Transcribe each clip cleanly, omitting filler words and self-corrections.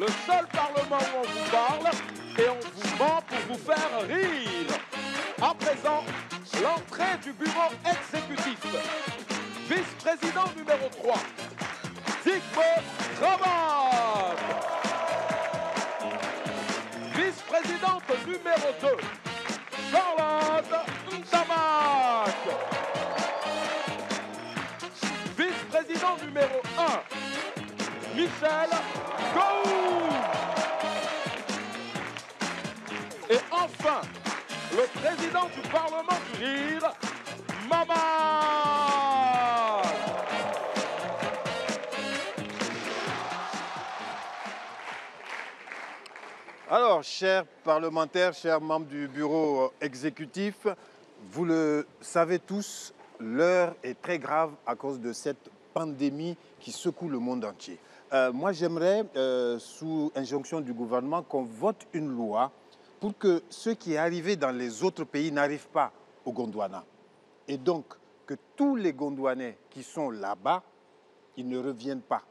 le seul parlement où on vous parle et on vous ment pour vous faire rire. À présent, l'entrée du bureau exécutif. Vice-président numéro 3, Zygmunt Travane. Vice-présidente numéro 2, Charlotte Ntamak. Vice-président numéro 1, Michel Gou. Et enfin, le président du Parlement du Rire, Maman. Alors, chers parlementaires, chers membres du bureau exécutif, vous le savez tous, l'heure est très grave à cause de cette pandémie qui secoue le monde entier. Moi, j'aimerais, sous injonction du gouvernement, qu'on vote une loi pour que ce qui est arrivé dans les autres pays n'arrive pas au Gondwana. Et donc, que tous les Gondwanais qui sont là-bas, ils ne reviennent pas.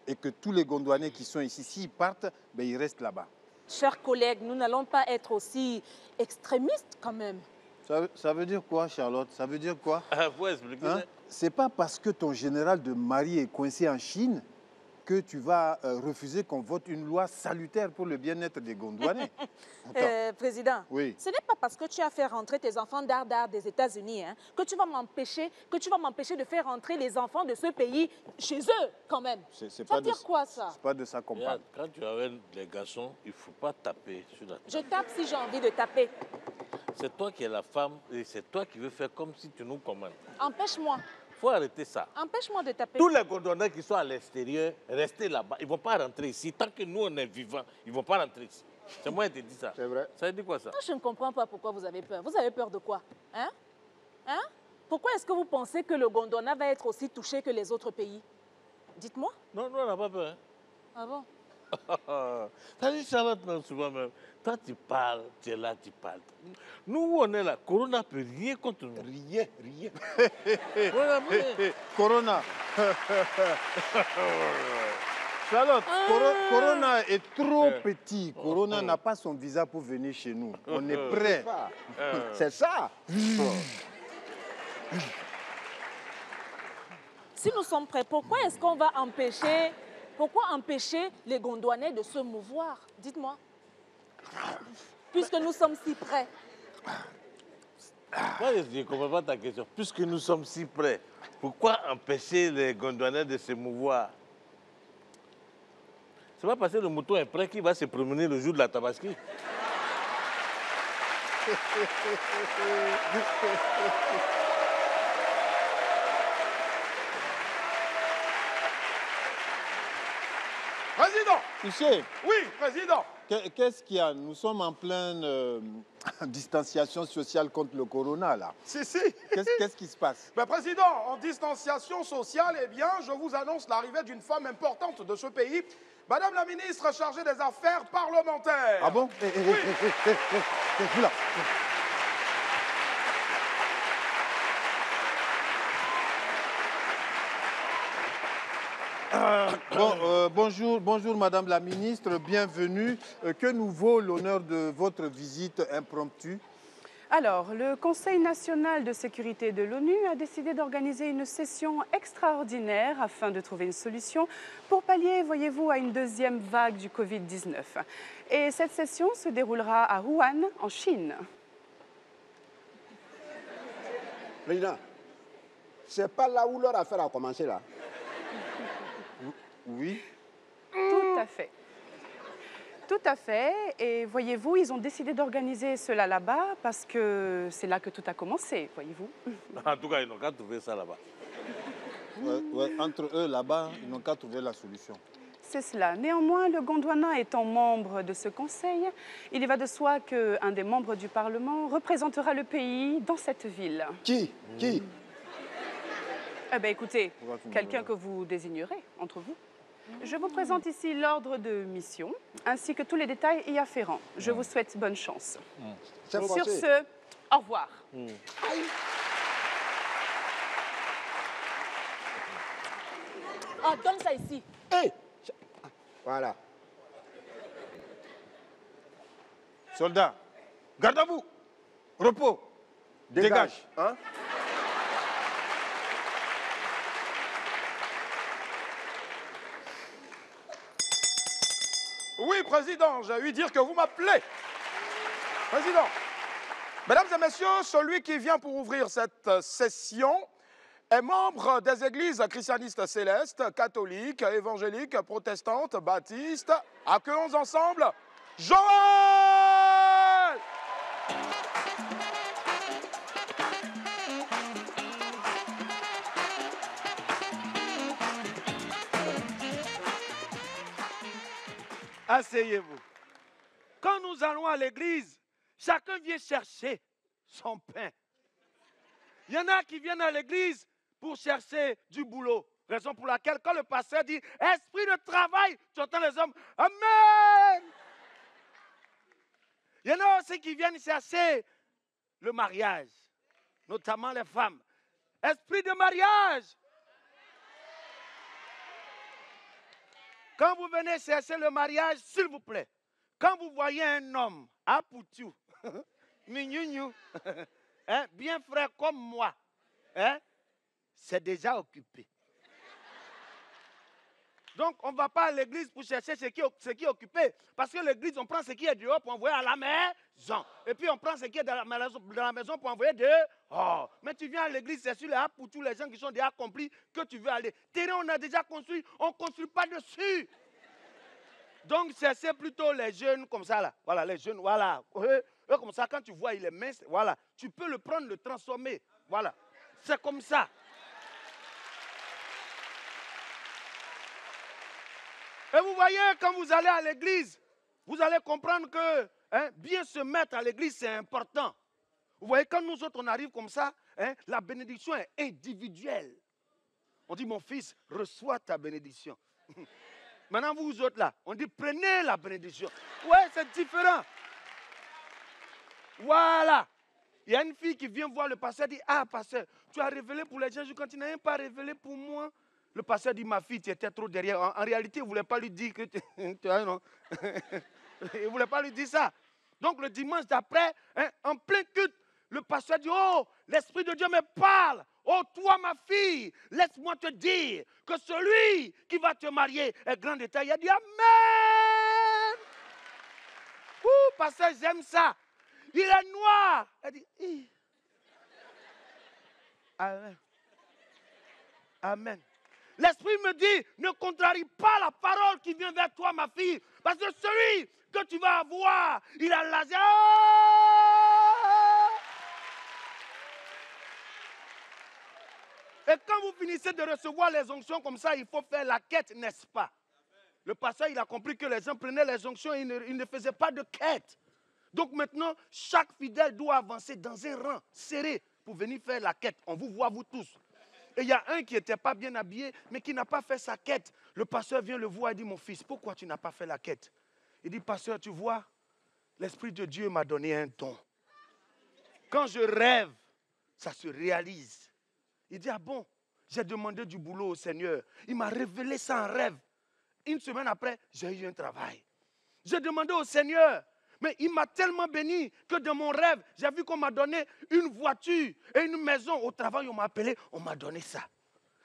Et que tous les Gondwanais qui sont ici, s'ils partent, ben, ils restent là-bas. Chers collègues, nous n'allons pas être aussi extrémistes quand même. Ça veut dire quoi, Charlotte? Ça veut dire quoi? Vous expliquez. Hein? C'est pas parce que ton général de Mali est coincé en Chine que tu vas refuser qu'on vote une loi salutaire pour le bien-être des Gondwanais. Président, oui. Ce n'est pas parce que tu as fait rentrer tes enfants d'art des États-Unis que tu vas m'empêcher de faire rentrer les enfants de ce pays chez eux quand même. Ça veut dire quoi ça? C'est pas de ça qu'on parle. Quand tu amènes les garçons, il ne faut pas taper sur la table. Je tape si j'ai envie de taper. C'est toi qui es la femme et c'est toi qui veux faire comme si tu nous commandes. Empêche-moi. Il faut arrêter ça. Empêche-moi de taper. Tous les Gondwanais qui sont à l'extérieur, restez là-bas. Ils ne vont pas rentrer ici. Tant que nous, on est vivants, ils ne vont pas rentrer ici. C'est moi qui te dis ça. C'est vrai. Ça veut dire quoi ça? Je ne comprends pas pourquoi vous avez peur. Vous avez peur de quoi? Hein? Pourquoi est-ce que vous pensez que le Gondwana va être aussi touché que les autres pays? Dites-moi. Non, nous, on n'a pas peur. Hein? Ah bon? T'as dit Charlotte, même souvent même. Toi, tu parles, tu es là, tu parles. Nous, on est là. Corona ne peut rien contre nous. Rien. Corona. Charlotte, Corona est trop petit. Corona n'a pas son visa pour venir chez nous. On est prêt. C'est ça. Si nous sommes prêts, pourquoi est-ce qu'on va empêcher les Gondwanais de se mouvoir? Dites-moi. Puisque nous sommes si prêts. Moi, je ne comprends pas ta question. Puisque nous sommes si près, pourquoi empêcher les Gondwanais de se mouvoir? C'est pas parce que le mouton est prêt qu'il va se promener le jour de la Tabaski. Président! Tu sais, Oui, président! qu'est-ce qu'il y a? Nous sommes en pleine distanciation sociale contre le corona, là. Si. Qu'est-ce qui se passe? Mais président, en distanciation sociale, eh bien, je vous annonce l'arrivée d'une femme importante de ce pays, Madame la ministre chargée des Affaires parlementaires. Ah bon? Vous là. Bonjour Madame la Ministre, bienvenue. Que nous vaut l'honneur de votre visite impromptue? Alors, le Conseil national de sécurité de l'ONU a décidé d'organiser une session extraordinaire afin de trouver une solution pour pallier, voyez-vous, à une deuxième vague du Covid-19. Et cette session se déroulera à Wuhan, en Chine. Président, c'est pas là où leur affaire a commencé, là. Oui. Tout à fait. Tout à fait. Et voyez-vous, ils ont décidé d'organiser cela là-bas parce que c'est là que tout a commencé, voyez-vous. En tout cas, ils n'ont qu'à trouver ça là-bas. Ouais, entre eux, là-bas, ils n'ont qu'à trouver la solution. C'est cela. Néanmoins, le Gondwana étant membre de ce conseil, il y va de soi qu'un des membres du Parlement représentera le pays dans cette ville. Qui? Eh bien, écoutez, quelqu'un que vous désignerez entre vous. Je vous présente ici l'ordre de mission, ainsi que tous les détails y afférents. Je vous souhaite bonne chance. Sur ce, au revoir. Ah, donne ça ici. Hey! Voilà. Soldats, garde à vous. Repos. Dégage. Hein? Oui, Président, j'ai eu dire que vous m'appelez. Président, Mesdames et Messieurs, celui qui vient pour ouvrir cette session est membre des églises christianistes célestes, catholiques, évangéliques, protestantes, baptistes. Accueillons ensemble Joël! Asseyez-vous. Quand nous allons à l'église, chacun vient chercher son pain. Il y en a qui viennent à l'église pour chercher du boulot. Raison pour laquelle, quand le pasteur dit « Esprit de travail », tu entends les hommes « Amen ». Il y en a aussi qui viennent chercher le mariage, notamment les femmes. Esprit de mariage. Quand vous venez chercher le mariage, s'il vous plaît, quand vous voyez un homme à Poutou, mignou, hein, bien frais comme moi, hein, c'est déjà occupé. Donc, on ne va pas à l'église pour chercher ce qui est occupé. Parce que l'église, on prend ce qui est dehors pour envoyer à la maison. Et puis, on prend ce qui est dans la maison pour envoyer dehors. Mais tu viens à l'église, c'est sur les hapes pour tous les gens qui sont déjà accomplis que tu veux aller. Terrain, on a déjà construit, on ne construit pas dessus. Donc, c'est plutôt les jeunes comme ça, là. Voilà, les jeunes, voilà. Eux, comme ça, quand tu vois, il est mince, voilà. Tu peux le prendre, le transformer. Voilà. C'est comme ça. Et vous voyez, quand vous allez à l'église, vous allez comprendre que bien se mettre à l'église, c'est important. Vous voyez, quand nous autres, on arrive comme ça, la bénédiction est individuelle. On dit, mon fils, reçois ta bénédiction. Maintenant, vous autres là, on dit, prenez la bénédiction. Ouais, c'est différent. Voilà. Il y a une fille qui vient voir le pasteur et dit, ah, pasteur, tu as révélé pour les gens quand tu n'as même pas révélé pour moi. Le pasteur dit, ma fille, tu étais trop derrière. En réalité, il ne voulait pas lui dire que tu non. Il ne voulait pas lui dire ça. Donc, le dimanche d'après, en plein culte, le pasteur dit, oh, l'Esprit de Dieu me parle. Oh, toi, ma fille, laisse-moi te dire que celui qui va te marier est grand détail. Il a dit, amen. Ouh, pasteur, j'aime ça. Il est noir. Elle dit, hi. Amen. Amen. L'Esprit me dit, ne contrarie pas la parole qui vient vers toi, ma fille. Parce que celui que tu vas avoir, il a laser. Et quand vous finissez de recevoir les onctions comme ça, il faut faire la quête, n'est-ce pas? Le pasteur, il a compris que les gens prenaient les onctions et ils ne faisaient pas de quête. Donc maintenant, chaque fidèle doit avancer dans un rang serré pour venir faire la quête. On vous voit, vous tous. Et il y a un qui n'était pas bien habillé, mais qui n'a pas fait sa quête. Le pasteur vient le voir et dit, mon fils, pourquoi tu n'as pas fait la quête? Il dit, pasteur, tu vois, l'Esprit de Dieu m'a donné un don. Quand je rêve, ça se réalise. Il dit, ah bon, j'ai demandé du boulot au Seigneur. Il m'a révélé ça en rêve. Une semaine après, j'ai eu un travail. J'ai demandé au Seigneur. Mais il m'a tellement béni que dans mon rêve, j'ai vu qu'on m'a donné une voiture et une maison. Au travail, on m'a appelé, on m'a donné ça.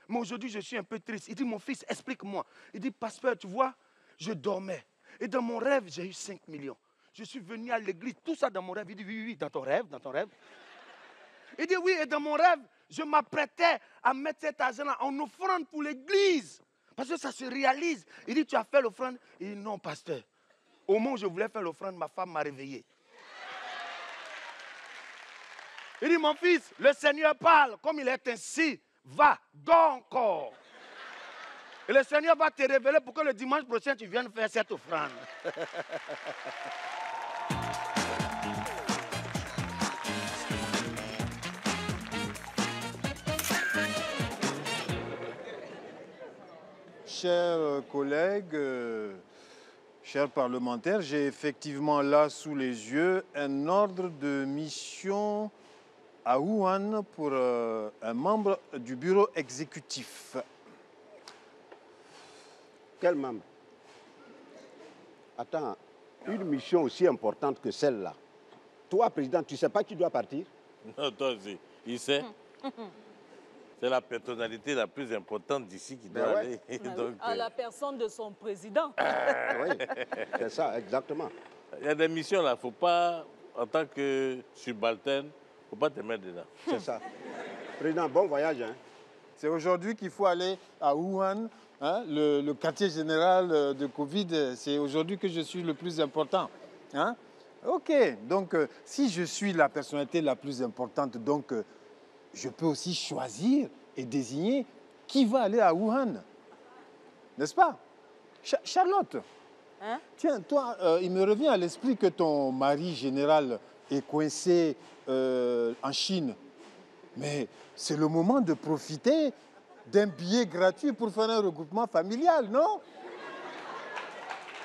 Mais aujourd'hui, je suis un peu triste. Il dit, mon fils, explique-moi. Il dit, pasteur, tu vois, je dormais. Et dans mon rêve, j'ai eu 5 millions. Je suis venu à l'église, tout ça dans mon rêve. Il dit, oui, oui, dans ton rêve, dans ton rêve. Il dit, oui, et dans mon rêve, je m'apprêtais à mettre cet argent-là en offrande pour l'église. Parce que ça se réalise. Il dit, tu as fait l'offrande? Il dit, non, pasteur. Au moment où je voulais faire l'offrande, ma femme m'a réveillé. Il dit, mon fils, le Seigneur parle, comme il est ainsi, va, dors encore. Et le Seigneur va te révéler pour que le dimanche prochain, tu viennes faire cette offrande. Chers collègues, chers parlementaires, j'ai effectivement là sous les yeux un ordre de mission à Wuhan pour un membre du bureau exécutif. Quel membre? Attends, une mission aussi importante que celle-là. Toi, président, tu ne sais pas qui doit partir? Non, toi aussi. Il sait. C'est la personnalité la plus importante d'ici qui doit aller. Donc, À la personne de son président. Oui, c'est ça, exactement. il y a des missions là, il ne faut pas, en tant que subalterne, il ne faut pas te mettre dedans. C'est ça. Président, bon voyage. Hein. C'est aujourd'hui qu'il faut aller à Wuhan, hein, le quartier général de Covid. C'est aujourd'hui que je suis le plus important. Hein. Ok, donc si je suis la personnalité la plus importante, donc je peux aussi choisir et désigner qui va aller à Wuhan. N'est-ce pas? Charlotte, Hein? tiens, toi, il me revient à l'esprit que ton mari général est coincé en Chine. Mais c'est le moment de profiter d'un billet gratuit pour faire un regroupement familial, non?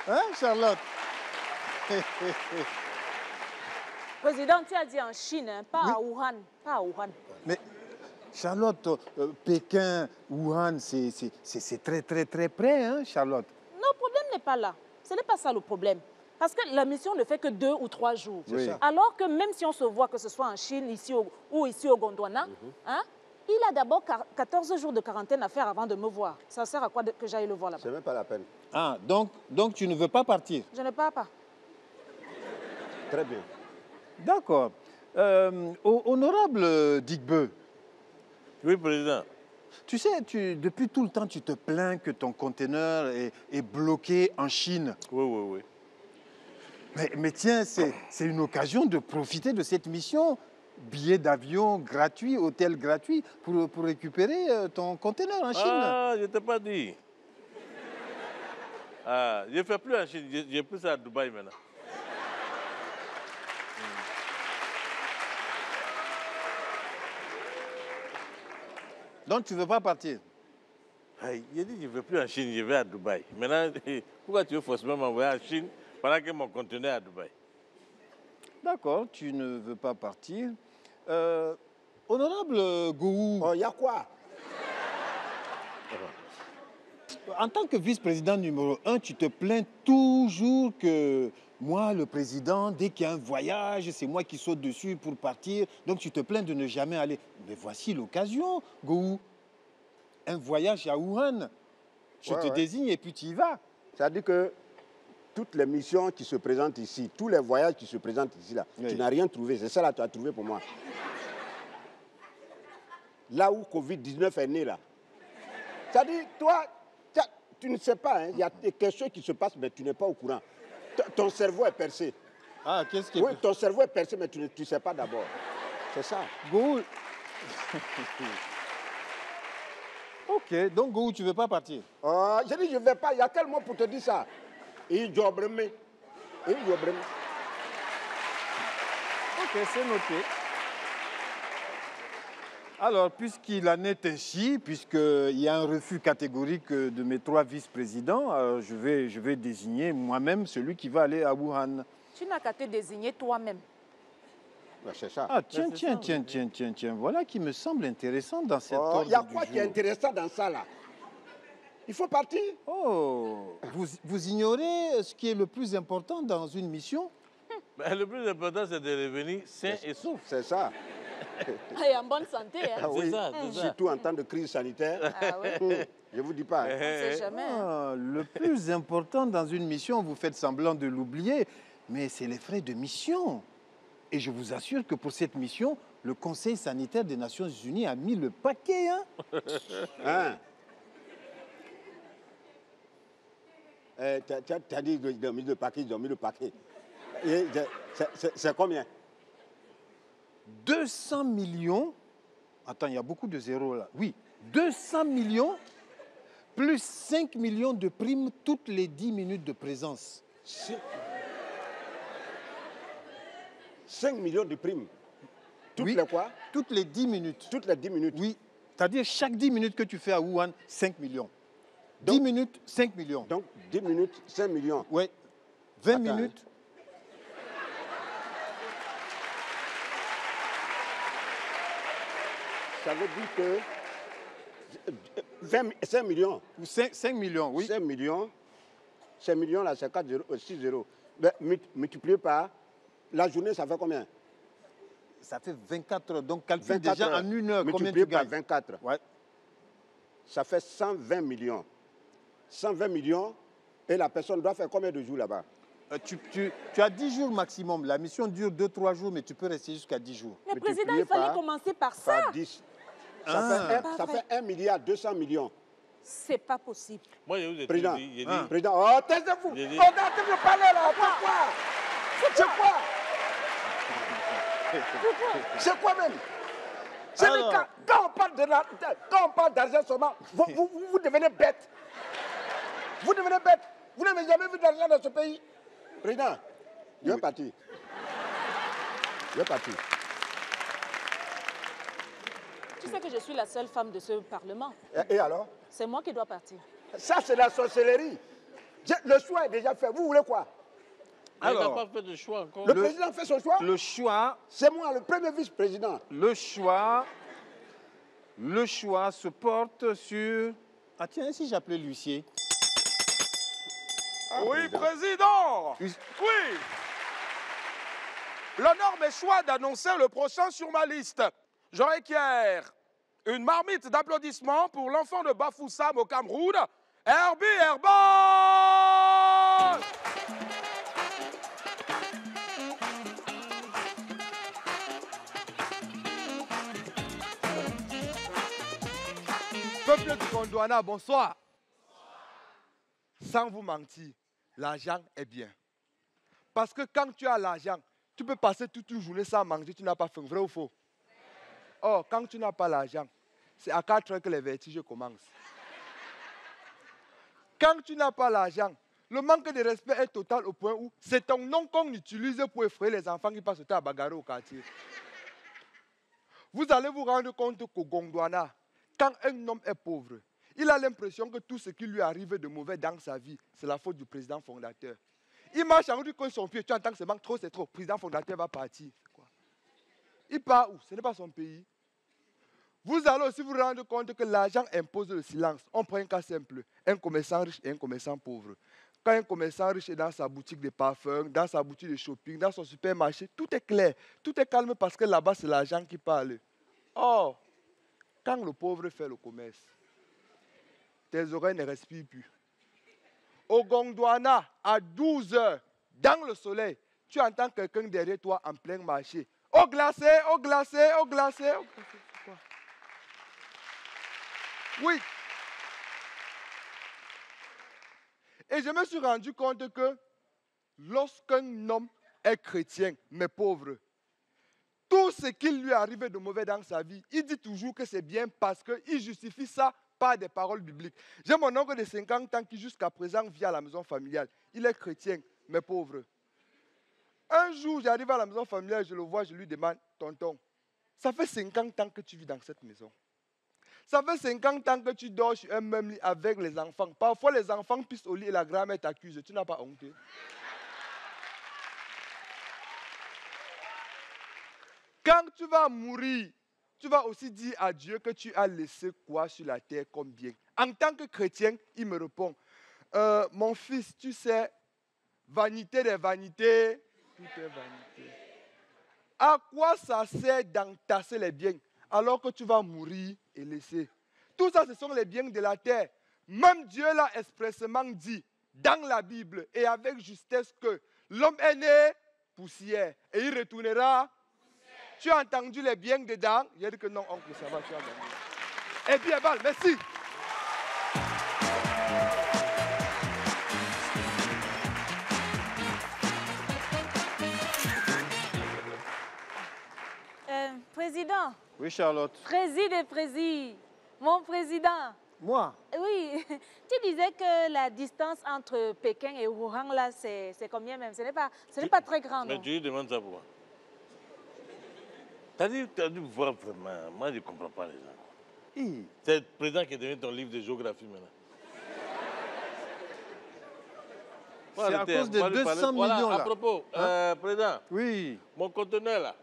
Hein, Charlotte? Président, tu as dit en Chine, hein, pas à Wuhan. Pas à Wuhan. Mais Charlotte, Pékin, Wuhan, c'est très, très, très près, hein, Charlotte? Non, le problème n'est pas là. Ce n'est pas ça le problème. Parce que la mission ne fait que 2 ou 3 jours. Oui. Alors que même si on se voit, que ce soit en Chine ici ou ici au Gondwana, hein, il a d'abord 14 jours de quarantaine à faire avant de me voir. Ça sert à quoi que j'aille le voir là-bas? C'est même pas la peine. Ah, donc tu ne veux pas partir? Je ne pars pas. Très bien. D'accord. Honorable Digbe, Oui, président. tu sais, depuis tout le temps, tu te plains que ton conteneur est bloqué en Chine. Oui, oui, oui. Mais tiens, c'est une occasion de profiter de cette mission. Billets d'avion gratuits, hôtel gratuit, pour récupérer ton conteneur en Chine. Ah, je ne t'ai pas dit. Ah, je ne fais plus en Chine, j'ai plus ça à Dubaï maintenant. Donc tu ne veux pas partir? Aïe, j'ai dit je ne vais plus en Chine, je vais à Dubaï. Maintenant, pourquoi tu veux forcément m'envoyer en Chine pendant que mon conteneur est à Dubaï? D'accord, tu ne veux pas partir. Honorable Gouou, Oh, il y a quoi? en tant que vice-président numéro 1, tu te plains toujours que moi, le président, dès qu'il y a un voyage, c'est moi qui saute dessus pour partir. Donc tu te plains de ne jamais aller. Mais voici l'occasion, Gouou. Un voyage à Wuhan. Je te désigne et puis tu y vas. C'est-à-dire que toutes les missions qui se présentent ici, tous les voyages qui se présentent ici, là, Oui. tu n'as rien trouvé. C'est ça là que tu as trouvé pour moi. Là où Covid-19 est né, là. C'est-à-dire, toi, tu ne sais pas, hein, il y a quelque chose qui se passe, mais tu n'es pas au courant. Ton cerveau est percé. Ah, qu'est-ce qui... Oui, ton cerveau est percé, mais tu ne sais pas d'abord. C'est ça. Gouou... Ok, donc Gouou, tu ne veux pas partir? Oh, j'ai dit, je ne vais pas. Il y a quel mot pour te dire ça? Il jobreme. Il jobreme. Ok, c'est noté. Alors, puisqu'il en est ainsi, puisqu'il y a un refus catégorique de mes 3 vice-présidents, je vais désigner moi-même celui qui va aller à Wuhan. Tu n'as qu'à te désigner toi-même. Ben, c'est ça. Ah, tiens, voilà qui me semble intéressant dans cette Oh, il y a quoi qui est intéressant dans ça, là? Il faut partir. Oh, vous ignorez ce qui est le plus important dans une mission? Mais le plus important, c'est de revenir sain et sauf. C'est ça. Et en bonne santé. Hein. Ah oui. ça, c'est ça. Surtout en temps de crise sanitaire. Ah oui, Je ne vous dis pas. on ne sait jamais. Hein. Ah, le plus important dans une mission, vous faites semblant de l'oublier, mais c'est les frais de mission. Et je vous assure que pour cette mission, le Conseil sanitaire des Nations Unies a mis le paquet. Hein? Hein? Tu as dit qu'ils ont mis le paquet, ils ont mis le paquet. Et c'est combien? 200 millions. Attends, il y a beaucoup de zéros là. Oui, 200 millions plus 5 millions de primes toutes les 10 minutes de présence. 5 millions de primes. Toutes Oui. les quoi? Toutes les 10 minutes. Toutes les 10 minutes. Oui, c'est-à-dire chaque 10 minutes que tu fais à Wuhan, 5 millions. 10 minutes, 5 millions. Donc 10 minutes, 5 millions. Oui. 20 Attends, minutes. Ça veut dire que 5 millions. Ou 5 millions, oui. 5 millions. 5 millions là, c'est 4 0, 6 0. Ben, multiplié par la journée, ça fait combien? Ça fait 24 heures. Donc, calcule 24 déjà heures. en une heure combien Multiplié tu par gagnes. 24. Ouais. Ça fait 120 millions. 120 millions, et la personne doit faire combien de jours là-bas? Tu as 10 jours maximum. La mission dure 2-3 jours, mais tu peux rester jusqu'à 10 jours. Mais président, Multiplié il fallait par- commencer par ça. Par 10. Ah. Ça fait 1 milliard 200 millions. C'est pas possible. Moi, je vous ai Président. dit, j'ai dit, Président, oh, taisez-vous. J'ai dit- On est en train de parler là. C'est quoi? C'est quoi même? C'est Alors. quand on parle d'argent seulement, vous devenez bête. Vous devenez bête. Vous n'avez jamais vu d'argent dans ce pays. Président, je vais partir. Je vais partir. Tu sais que je suis la seule femme de ce Parlement. Et alors? C'est moi qui dois partir. Ça, c'est la sorcellerie. Le choix est déjà fait. Vous voulez quoi? il n'a Alors, pas fait de choix encore. Le président fait son choix. le choix C'est moi, le premier vice-président. Le choix se porte sur... Ah tiens, si j'appelais l'huissier. Oui, président. Oui. L'honneur m'est choix d'annoncer le prochain sur ma liste. Je requiers une marmite d'applaudissements pour l'enfant de Bafoussam au Cameroun, Herbie Herbal. Peuple du Gondwana, bonsoir. Sans vous mentir, l'argent est bien. Parce que quand tu as l'argent, tu peux passer toute une journée sans manger, tu n'as pas faim, vrai ou faux? Or, quand tu n'as pas l'argent, c'est à 4 heures que les vertiges commencent. Quand tu n'as pas l'argent, le manque de respect est total au point où c'est ton nom qu'on utilise pour effrayer les enfants qui passent au temps à bagarrer au quartier. Vous allez vous rendre compte qu'au Gondwana, quand un homme est pauvre, il a l'impression que tout ce qui lui arrive de mauvais dans sa vie, c'est la faute du président fondateur. Il marche en route contre son pied, tu entends que c'est trop, c'est trop. Le président fondateur va partir. C'est quoi? Il part où? Ce n'est pas son pays. Vous allez aussi vous rendre compte que l'argent impose le silence. On prend un cas simple, un commerçant riche et un commerçant pauvre. Quand un commerçant riche est dans sa boutique de parfum, dans sa boutique de shopping, dans son supermarché, tout est clair, tout est calme parce que là-bas, c'est l'argent qui parle. Or, quand le pauvre fait le commerce, tes oreilles ne respirent plus. Au Gondwana, à 12 heures, dans le soleil, tu entends quelqu'un derrière toi en plein marché. Au glacé, au glacé, au glacé, au glacé. C'est quoi? Oui. Et je me suis rendu compte que lorsqu'un homme est chrétien, mais pauvre, tout ce qui lui arrive de mauvais dans sa vie, il dit toujours que c'est bien parce qu'il justifie ça par des paroles bibliques. J'ai mon oncle de 50 ans qui jusqu'à présent vit à la maison familiale. Il est chrétien, mais pauvre. Un jour, j'arrive à la maison familiale, je le vois, je lui demande, tonton, ça fait 50 ans que tu vis dans cette maison. Ça fait 50 ans que tu dors sur un même lit avec les enfants. Parfois, les enfants pissent au lit et la grand-mère t'accuse. Tu n'as pas honte. Quand tu vas mourir, tu vas aussi dire à Dieu que tu as laissé quoi sur la terre comme bien. En tant que chrétien, il me répond, mon fils, tu sais, vanité des vanités, tout est vanité. À quoi ça sert d'entasser les biens alors que tu vas mourir et laisser? Tout ça, ce sont les biens de la terre. Même Dieu l'a expressément dit dans la Bible et avec justesse que l'homme est né poussière et il retournera. Tu as entendu les biens dedans? Il a dit que non, oncle, ça va, tu as gagné. Eh bien, Bal, merci. Président, Oui, Charlotte. président, mon président. Moi? Oui, tu disais que la distance entre Pékin et Wuhan, là, c'est combien même? Ce n'est pas très grand, Mais non? tu lui demandes ça pourquoi? T'as dû voir vraiment. Moi, je ne comprends pas les gens. C'est le président qui est devenu ton livre de géographie maintenant. C'est à cause de 200 millions, À là. propos, président, Oui. mon conteneur là,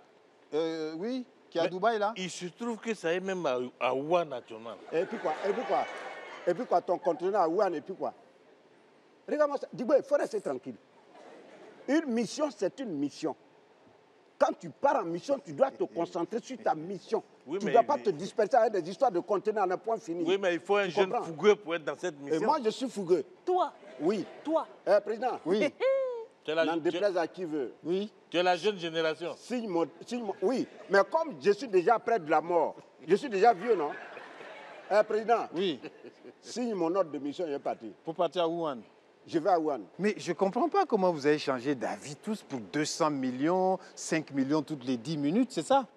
Oui, qui est à Dubaï, là. il se trouve que ça est même à Wuhan actuellement. Et puis quoi? Et puis quoi? Ton conteneur à Wuhan, et puis quoi? Regarde-moi ça. Dis-moi, il faut rester tranquille. Une mission, c'est une mission. Quand tu pars en mission, tu dois te concentrer sur ta mission. Oui, tu ne mais- dois pas te disperser avec des histoires de conteneurs en un point fini. Oui, mais il faut un Tu jeune comprends? fougueux pour être dans cette Et mission. moi, je suis fougueux. Toi, Oui. toi. Président, Oui, Tu es la, n'en tu- déplaise à qui veut. oui. tu es la jeune génération. Oui, mais comme je suis déjà près de la mort, je suis déjà vieux, non? Président, Oui, signe mon ordre de mission, il est parti. pour partir à Wuhan. Je vais à Wuhan. Mais je ne comprends pas comment vous avez changé d'avis tous pour 200 millions, 5 millions toutes les 10 minutes, c'est ça?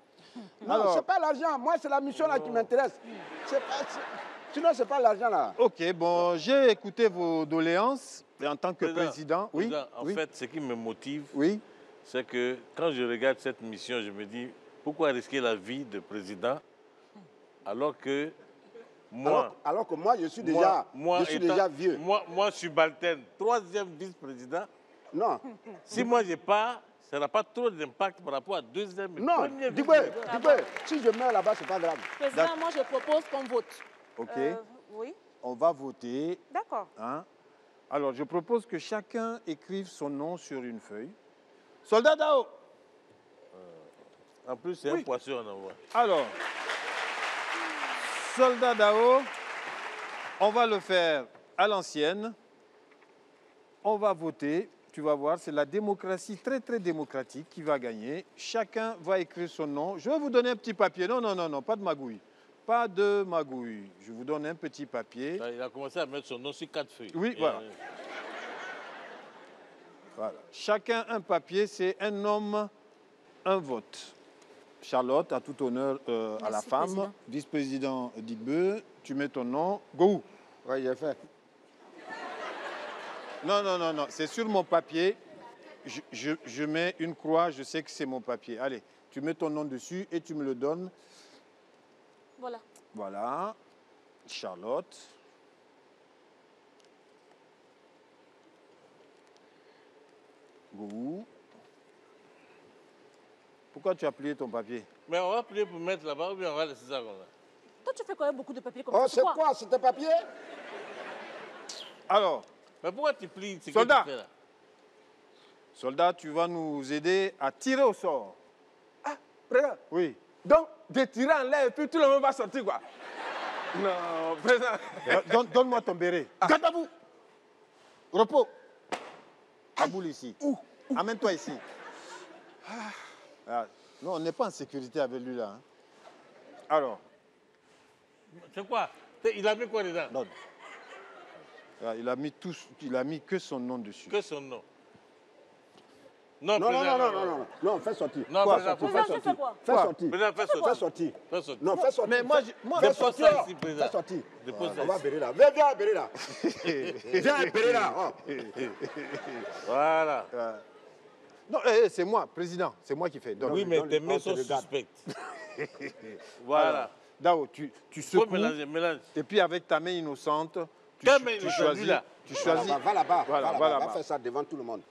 Non, c'est pas l'argent. Moi, c'est la mission là qui m'intéresse. Sinon, c'est pas l'argent là. Ok, bon, j'ai écouté vos doléances et en tant que président. Oui, Président, en oui, fait, ce qui me motive, oui. c'est que quand je regarde cette mission, je me dis, pourquoi risquer la vie de président alors que moi, Alors que moi, je suis déjà, déjà vieux. Moi, subalterne, 3e vice-président. Non, Si moi je pars, ça n'a pas trop d'impact par rapport à 2e et non, 1er dis vice-président. si je meurs là-bas, c'est pas grave. Président, moi, je propose qu'on vote. Ok, Oui, on va voter. d'accord. Hein? Alors, je propose que chacun écrive son nom sur une feuille. Soldat Dao. En plus, c'est un poisson en envoie. Alors, Soldat Dao, on va le faire à l'ancienne. On va voter. Tu vas voir, c'est la démocratie très, très démocratique qui va gagner. Chacun va écrire son nom. Je vais vous donner un petit papier. Non, non, non, non, pas de magouille. Pas de magouille. Je vous donne un petit papier. Il a commencé à mettre son nom sur 4 feuilles. Oui, voilà. Voilà. Chacun un papier, c'est un homme, un vote. Charlotte, à tout honneur à la femme. Président. Vice-président Digbe, tu mets ton nom. Go. Oui, j'ai fait. Non, non, non, non, c'est sur mon papier. Je mets une croix, je sais que c'est mon papier. Allez, tu mets ton nom dessus et tu me le donnes. Voilà. Voilà. Charlotte. Go. Pourquoi tu as plié ton papier? Mais on va plier pour mettre là-bas ou bien on va laisser ça comme ça? Toi, tu fais quand même beaucoup de papiers comme Oh, ça. c'est quoi? C'est tes papiers? Alors, Mais pourquoi tu plies ce que Soldat. tu fais là? soldat, tu vas nous aider à tirer au sort. Ah, président. Oui. Donc, de tirer en l'air et puis tout le monde va sortir, quoi. Non, président. Donne-moi ton béret. Garde à vous. Repos. À boule ici. Amène-toi ici. Ah, non, on n'est pas en sécurité avec lui là. Hein. Alors, C'est quoi? Il a mis quoi dedans? donne. Ah, il a mis que son nom dessus. Que son nom. Non, Non, non, président, non, non, non, non, non, fais sortir. Non, Quoi, président, sortir, faut fais faire sortir. quoi? Fais Quoi? sortir. Président, fais Fais sortir. sortir. Fais sortir. Non, fais sortir. Mais moi, fais Dépose sortir. ça ici, président. Fais sortir. Dépose ça On va ici. bérer là. Viens, bérer là. Viens, bérer là. Oh. Voilà. non, c'est moi, président. C'est moi qui fais. Donne. Oui, mais donne- tes mains on te sont regarde. suspectes. Voilà. Dao, tu Faut secoues. mélanger, mélange. Et puis avec ta main innocente, Quelle main innocente, choisis. lui, là? Tu Va choisis. là-bas, va là-bas. Voilà, va va là-bas. là-bas. Va faire ça devant tout le monde.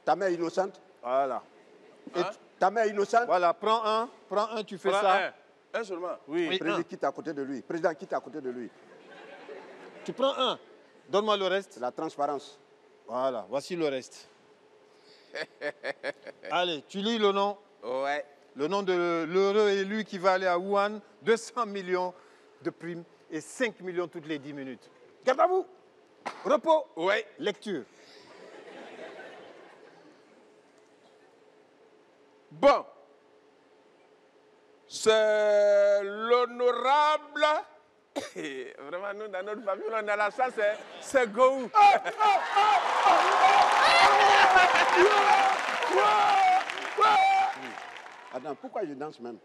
Ta main innocente. Voilà. Et Hein? Ta main innocente. voilà, prends un, tu fais Prends ça. un. Un seulement. Oui. Président qui est à côté de lui. Président qui est à côté de lui. Tu prends un. Donne-moi le reste. C'est la transparence. Voilà, voici le reste. Allez, tu lis le nom. Ouais. Le nom de l'heureux élu qui va aller à Wuhan. 200 millions de primes et 5 millions toutes les 10 minutes. Garde à vous. Repos. Ouais. Lecture. Bon. C'est l'honorable. Vraiment, nous, dans notre famille, on a la chance, c'est Gohou. Attends, pourquoi je danse même?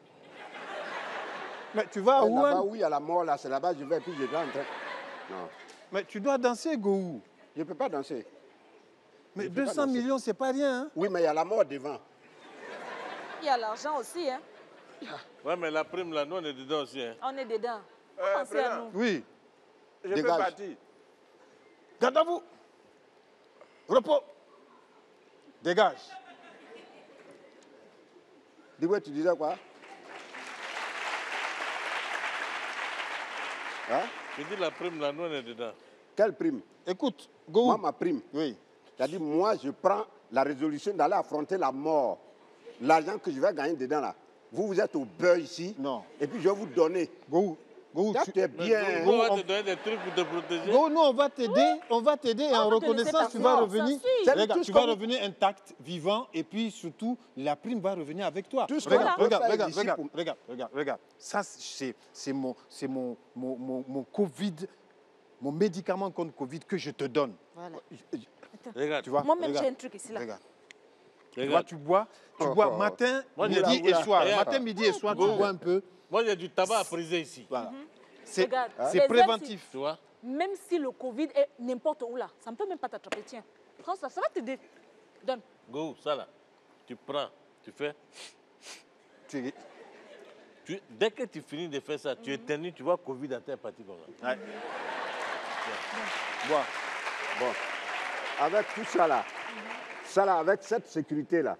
Mais tu vas à Là-bas, Wuhan. oui, à la mort, là, c'est là-bas, je vais, puis je vais entrer. Non, Mais tu dois danser, Gohou. je ne peux pas danser. Mais Je peux pas 200 danser. millions, c'est pas rien. Hein? Oui, mais il y a la mort devant. Il y a l'argent aussi, hein. Ouais, mais la prime là, nous, on est dedans aussi. Hein. On est dedans. Pensez à président. nous. Oui. Je peux Dégage. partir. Garde à vous. Repos. Dégage. Dis-moi, tu disais quoi? Hein? Je dis la prime là, nous, on est dedans. Quelle prime? Écoute, Gohou. Moi, ma prime. Oui. Il a dit, moi, je prends la résolution d'aller affronter la mort. L'argent que je vais gagner dedans, là. Vous êtes au beurre ici. Non. Et puis, je vais vous donner. Go, Là, tu es bien. Go, on va te donner des trucs pour te protéger. Go, nous, on va t'aider et en on va te laisser reconnaissance, tu partir. vas Ça revenir. suffit. Regarde, Tout tu ce vas que vous- revenir intact, vivant, et puis surtout, la prime va revenir avec toi. Tout ce Regarde, qu'on peut regarde, faire regarde, ici regarde, pour- regarde. Ça, c'est mon Covid, mon médicament contre Covid que je te donne. Voilà. Regarde, Tu vois, Moi-même, regarde, j'ai un truc ici, là. regarde. regarde. Tu bois matin, Moi, j'ai midi dit- et soir. Regarde. Matin, midi et soir, tu Go. bois un peu. Moi, j'ai du tabac à friser ici. Voilà. C'est Regarde, c'est les préventif. Tu vois? Même si le Covid est n'importe où là, ça ne peut même pas t'attraper. Tiens, prends ça, ça va t'aider. Donne. Go, ça là. Tu prends, tu fais. Dès que tu finis de faire ça, tu éternues, tu vois Covid dans ta partie comme ça. Ouais. Bois. Bon. Avec tout ça, là. Ça, là, avec cette sécurité-là.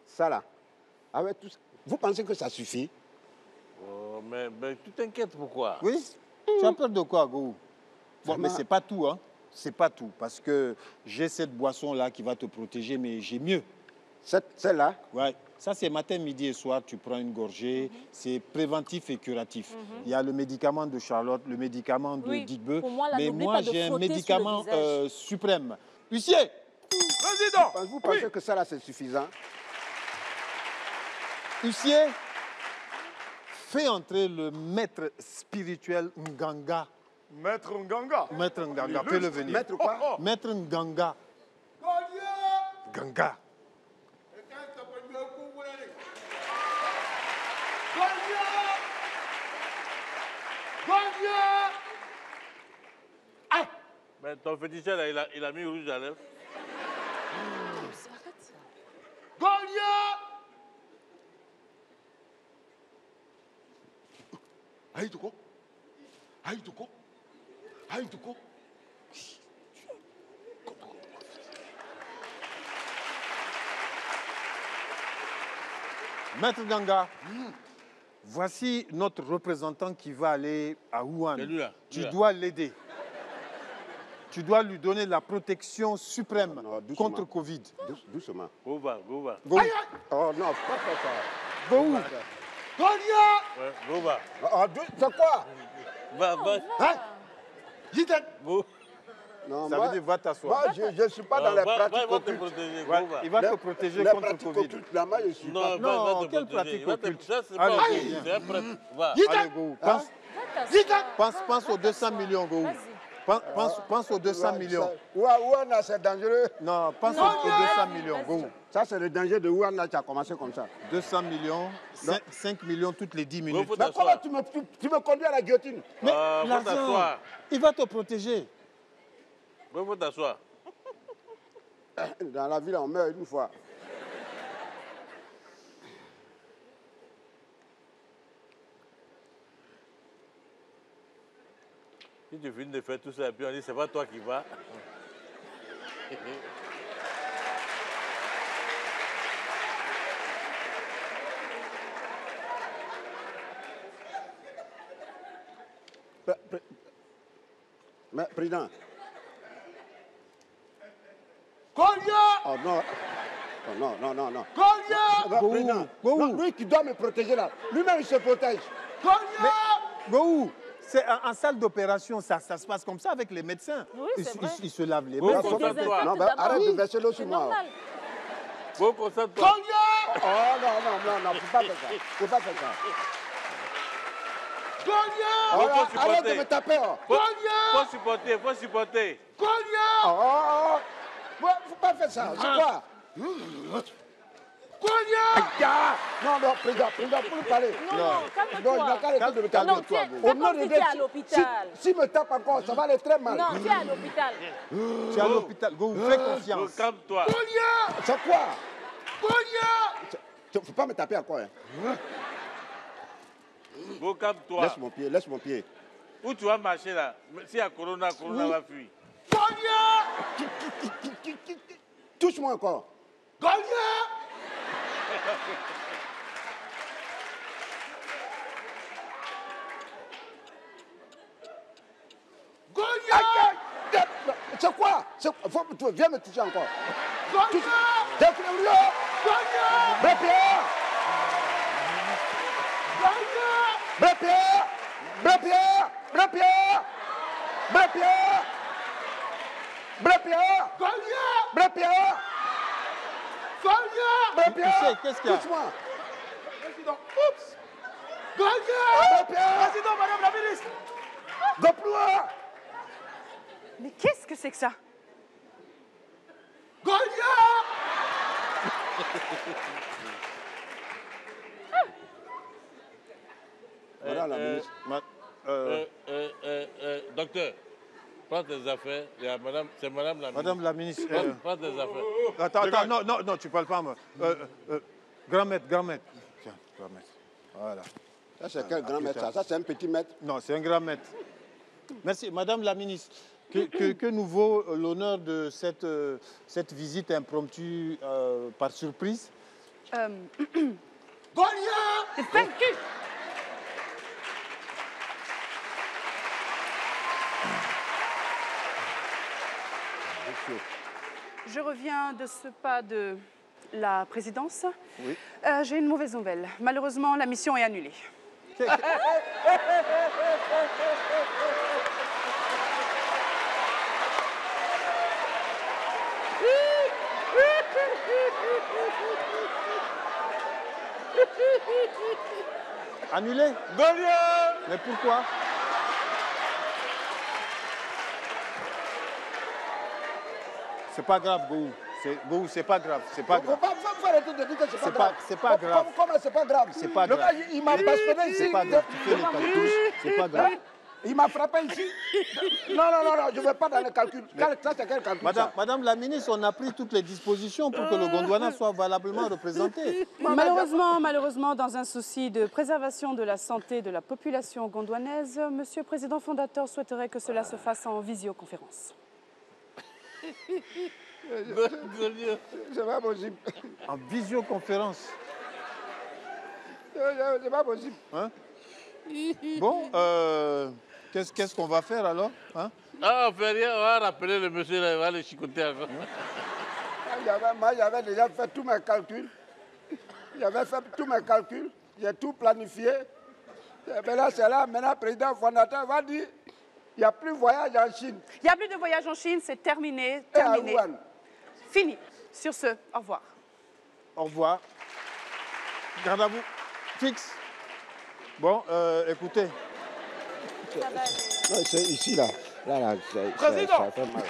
Ça, là. Avec tout ça. Vous pensez que ça suffit? Oh, mais tu t'inquiètes pourquoi? Oui. Tu as peur de quoi, Go? Bon, Ça mais m'a- c'est pas tout, hein. C'est pas tout. Parce que j'ai cette boisson-là qui va te protéger, mais j'ai mieux. Celle-là? Ouais. Ça, c'est matin, midi et soir, tu prends une gorgée. C'est préventif et curatif. Il y a le médicament de Charlotte, le médicament de Oui, Digbeu. pour moi, là, Mais n'oublie moi, pas de j'ai un frotter sur le médicament visage. suprême. Huissier, Président, Vous pensez que ça, là, c'est suffisant? huissier, fais entrer le maître spirituel Nganga. Maître Nganga. Maître Nganga, fais-le venir. Maître quoi? Maître Nganga. Nganga. Mais ton féticheur, là, il a mis rouge à lèvres. Arrête ça. Maître Nganga, voici notre représentant qui va aller à Wuhan. C'est lui, là. Tu Lui, là. dois l'aider. Tu dois lui donner la protection suprême Non, doucement. contre Covid. Doucement. Go va, go va. Go, Oh non, pas faire ça. go où? Ouais, go va. C'est quoi? Va. Go. Non, Ça veut dire va t'asseoir. moi, je ne suis pas dans les Va pratiques te occultes. protéger, Ouais, go va. il va te Les- protéger les contre pratiques Covid. occultes, là, moi, je suis Non, pas. Non, va te quelle protéger. pratique Va te- occulte? Ça, c'est Allez, pas go, ok. viens. C'est un prêtre. Va. Allez, go. Pense aux 200 millions, go. Pense aux 200 millions. Wuhan, là, c'est dangereux. Non, pense aux 200 millions, go. Ça, c'est le danger de Wuhan, là, tu as commencé comme ça. 200 millions, 5 millions toutes les 10 Go, minutes. faut Mais comment t'asseoir. tu me conduis à la guillotine? Mais Faut l'argent, t'asseoir. il va te protéger. Go, faut t'asseoir. Dans la ville, on meurt une fois. Si tu finis de faire tout ça et puis on dit c'est pas toi qui vas. Mais, président. Combien? Oh non. Oh, non, non, non, non. Combien? Go où? Président. Go où? Non, lui qui doit me protéger là. Lui-même, il se protège. Combien? Go où? C'est en salle d'opération, ça se passe comme ça avec les médecins. Oui, c'est vrai. Ils se lavent les Go, mains. concentre-toi. Non, ben, arrête de verser l'eau sur C'est moi. normal. Go, concentre-toi. Combien? Oh non, non, non, non, faut pas faire ça. Faut pas faire ça. Combien? Oh, Faut là, supporter. arrête de me taper. Oh. Faut supporter, faut supporter. Combien? Oh, oh, oh. Ouais, faut pas faire ça. C'est quoi? Combien? Ah. Non, non, président, faut lui parler. Non, Non, il a calme-toi. qu'à arrêter de me taper. Non, tu es- fais comme si tu es à l'hôpital. Si me tape encore, ça va aller très mal. Non, tu es à l'hôpital. Tu es à l'hôpital. Go, fais Go, confiance. calme-toi. Combien? C'est quoi? Combien? Faut pas me taper encore. Hein. Go, calme-toi. Laisse mon pied, laisse mon pied. Où tu vas marcher là? S'il y a Corona va fuir. Combien? Touche-moi encore. Combien? C'est quoi? Viens me toucher encore. Blé-Pierre! Blé-Pierre! Blé-Pierre! Blé-Pierre! Blé-Pierre! Blé-Pierre! Blé-Pierre! Blé-Pierre! Qu'est-ce qu'il y a? Touche-moi! Président, oups! Blé-Pierre! Président, madame la ministre! Go-plus-moi! Mais qu'est-ce que c'est que ça? Madame la ministre. Docteur, prends tes affaires. Il y a madame, c'est madame la ministre. Madame la ministre. Prends tes affaires. Attends, non, tu parles pas à moi. Grand-maître. Tiens, grand-maître. Voilà. Ça, c'est quel grand maître, ça? Ça, c'est un petit maître. Non, c'est un grand-maître. Merci. Madame la ministre, que nous vaut l'honneur de cette visite impromptue par surprise? C'est vaincu. Je reviens de ce pas de la présidence. Oui. J'ai une mauvaise nouvelle. Malheureusement, la mission est annulée. Annulé? Goliath! Mais pourquoi? C'est pas grave, Gou. C'est pas grave. C'est pas grave. Faut arrêter de dire que c'est pas grave. C'est pas grave. Comment c'est pas grave? C'est pas Le grave. gars, il m'a bastonné ici. C'est pas grave. Tu fais les calculs. C'est pas grave. Il m'a frappé ici. Non, je ne vais pas dans les calculs. Ça, c'est quel calcul? Madame la ministre, on a pris toutes les dispositions pour que le Gondwana soit valablement représenté. Malheureusement, dans un souci de préservation de la santé de la population gondwanaise, Monsieur le Président fondateur souhaiterait que cela se fasse en visioconférence. Goliath! C'est pas possible. En visioconférence. C'est pas possible. Hein? Bon, qu'est-ce qu'on va faire alors? Hein? Ah, on fait rien, on va rappeler le monsieur là, il va le chicoter encore. Moi, j'avais déjà fait tous mes calculs. J'ai tout planifié. Mais là, c'est là, maintenant, le président fondateur va dire il n'y a plus de voyage en Chine. Il n'y a plus de voyage en Chine, c'est terminé. Et à Wuhan. Fini. Sur ce, au revoir. Au revoir. Garde à vous. Fixe. Bon, écoutez. Non, c'est ici, là. Là, Président. ça fait mal.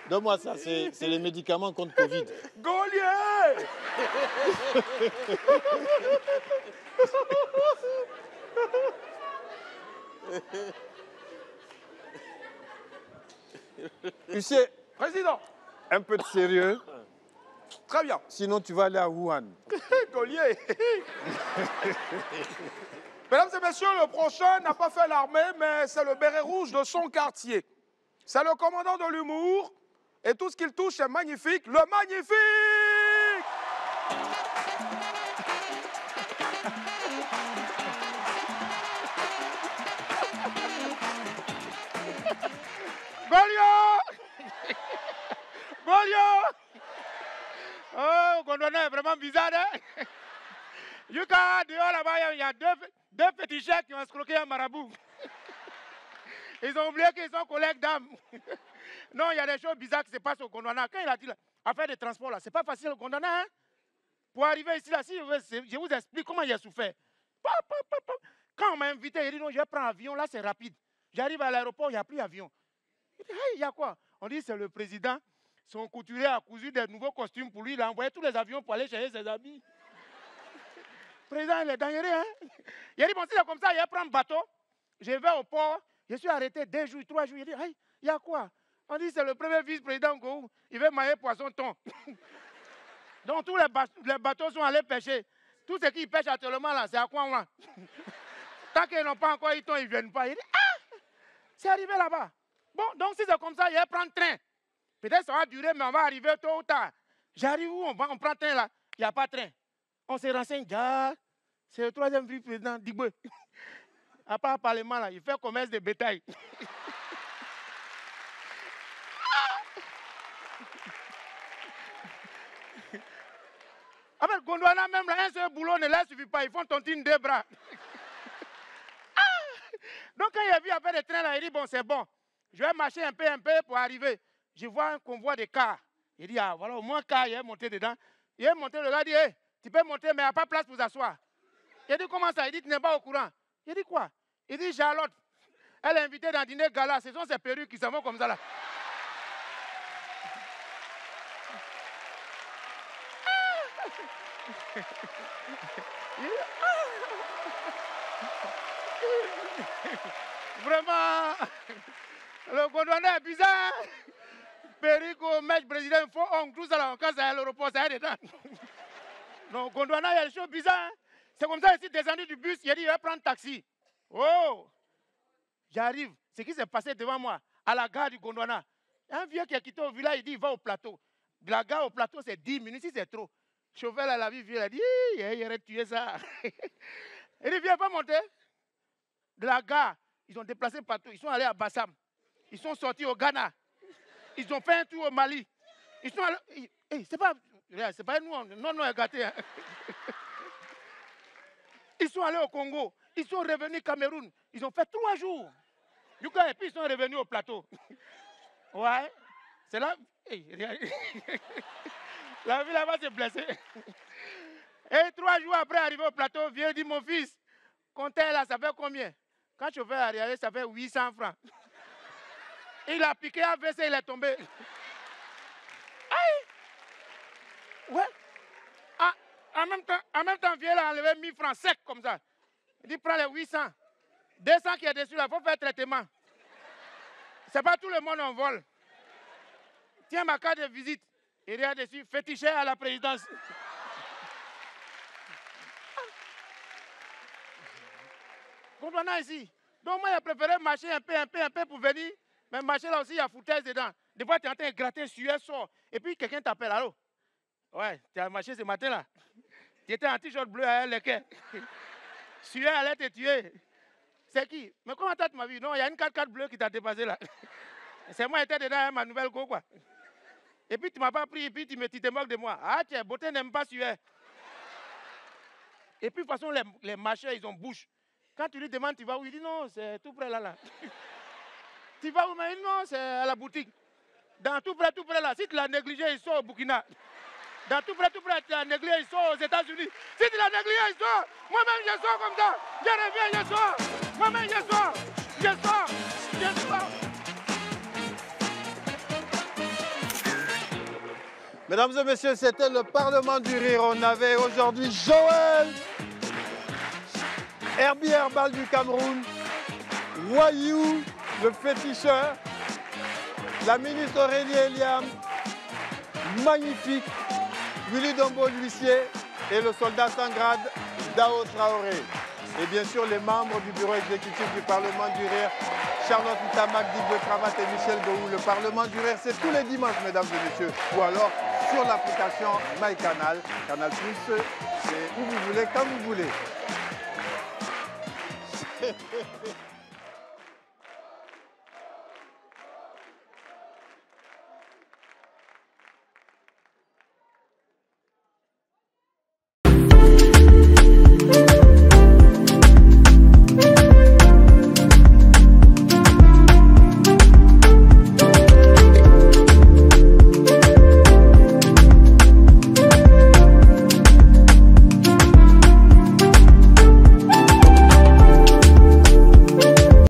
Donne-moi ça, c'est les médicaments contre Covid. Goliath! Huissier, Président, un peu de sérieux, très bien. sinon tu vas aller à Wuhan. Goliath. Mesdames et messieurs, le prochain n'a pas fait l'armée, mais c'est le béret rouge de son quartier. C'est le commandant de l'humour, et tout ce qu'il touche est magnifique. Le magnifique! Goliath! Goliath! Oh, Gondwana est vraiment bizarre, hein? Yuka, dehors là-bas, il y a deux petits chèques qui ont escroqué un marabout. Ils ont oublié qu'ils sont collègues d'âme. Non, il y a des choses bizarres qui se passent au Gondwana. Quand il a dit affaire de transport, là, c'est pas facile au Gondwana, hein? Pour arriver ici, là, si je vous explique comment il a souffert. Quand on m'a invité, il dit non, je vais prendre l'avion, là, c'est rapide. J'arrive à l'aéroport, il n'y a plus d'avion. Il dit, hey, il y a quoi? On dit, c'est le président. Son couturier a cousu des nouveaux costumes pour lui. Il a envoyé tous les avions pour aller chercher ses amis. Le président, il est dangereux, hein? Il a dit, bon, si c'est comme ça, il va prendre bateau. Je vais au port. Je suis arrêté 2 jours, 3 jours. Il dit, hey, il y a quoi? On dit, c'est le premier vice-président Gou. Il veut mailler poisson-thon. Donc, tous les bateaux sont allés pêcher. Tout ce qu'ils pêchent actuellement, là, c'est à quoi, moi? Tant qu'ils n'ont pas encore eu ton, ils ne viennent pas. Il dit, ah, c'est arrivé là-bas. Bon, donc si c'est comme ça, il va prendre train. Peut-être ça va durer, mais on va arriver tôt ou tard. J'arrive où on prend train là? Il n'y a pas de train. On se renseigne, c'est le 3e vice-président d'Igbo. À part parlement, là, il fait commerce de bétail. En fait, Gondwana, même là, un seul boulot ne leur suffit pas. Ils font tontine 2 bras. Donc, quand il a vu après le train, là, il dit, bon, c'est bon. Je vais marcher un peu pour arriver. Je vois un convoi de cars. Il dit, ah, voilà, au moins un car, il est monté dedans. Il est monté, le gars dit, hey, tu peux monter, mais il n'y a pas de place pour s'asseoir. Il dit, comment ça? Il dit, tu n'es pas au courant. Il dit, quoi? Il dit, Charlotte, elle est invitée dans un dîner gala. Ce sont ces perruques qui s'en vont comme ça, là. Vraiment, le Gondwanais est bizarre. Perico, mec, président, il faut on tout ça là, quand ça à l'aéroport, ça est dedans. Donc, Gondwana, il y a des choses bizarres. C'est comme ça, ici, descendu du bus, il a dit, il va prendre taxi. Oh, j'arrive. Ce qui s'est passé devant moi, à la gare du Gondwana. Un vieux qui a quitté au village, il dit, il va au plateau. De la gare au plateau, c'est 10 minutes, si c'est trop. Le chauffeur, là, la vie, il a dit, il aurait tué ça. Il dit, viens pas monter. De la gare, ils ont déplacé partout. Ils sont allés à Bassam. Ils sont sortis au Ghana. Ils ont fait un tour au Mali. Ils sont allés... c'est pas nous, non, gâté. Hein. Ils sont allés au Congo. Ils sont revenus au Cameroun. Ils ont fait 3 jours. Et puis ils sont revenus au plateau. Ouais. C'est là... La vie là-bas s'est blessée. Et 3 jours après, arrivé au plateau, viens dire, mon fils, comptez là, ça fait combien? Quand le chauffeur est arrivé, ça fait 800 francs. Il a piqué un WC, il est tombé. Aïe! Ouais. Ah, en même temps, viens là enlever 1000 francs secs comme ça. Il dit, prends les 800. 200 qui est dessus là, il faut faire traitement. C'est pas tout le monde en vol. Tiens ma carte de visite. Il y a dessus, fétiché à la présidence. Comprenez ici. Donc moi, j'ai préféré marcher un peu pour venir. Mais marcher là aussi, il y a foutaise dedans. Des fois, tu es en train de gratter, sueur sort. Et puis, quelqu'un t'appelle, allô? Ouais, tu as marché ce matin là. Tu étais en t-shirt bleu à l'équerre. Sueur allait te tuer. C'est qui? Mais comment tu m'as vu? Non, il y a une 4x4 bleue qui t'a dépassé là. C'est moi qui étais dedans, hein, ma nouvelle go, quoi. Et puis, tu ne m'as pas pris, et puis tu te moques de moi. Ah, tiens, beauté n'aime pas sueur. Et puis, de toute façon, les marchés, ils ont bouche. Quand tu lui demandes, tu vas où? Il dit non, c'est tout près là. Tu vas où? Mais il dit non, c'est à la boutique. Dans tout près là. Si tu l'as négligé, il sort au Burkina. Dans tout près, tu l'as négligé, il sort aux États-Unis. Si tu l'as négligé, il sort. Moi-même, je sors comme ça. Je reviens, je sors. Moi-même, je sors. Je sors. Mesdames et messieurs, c'était le Parlement du Rire. On avait aujourd'hui Joël, Herbie Herbal du Cameroun, Wayou, le féticheur, la ministre Aurélie Eliam, magnifique, Willy Dombo l'huissier et le soldat sans grade Dao Traoré. Et bien sûr, les membres du bureau exécutif du Parlement du Rire, Charlotte Ntamack, Didier Cravate et Michel Gou. Le Parlement du Rire, c'est tous les dimanches, mesdames et messieurs. Ou alors sur l'application MyCanal. Canal+, c'est où vous voulez, quand vous voulez.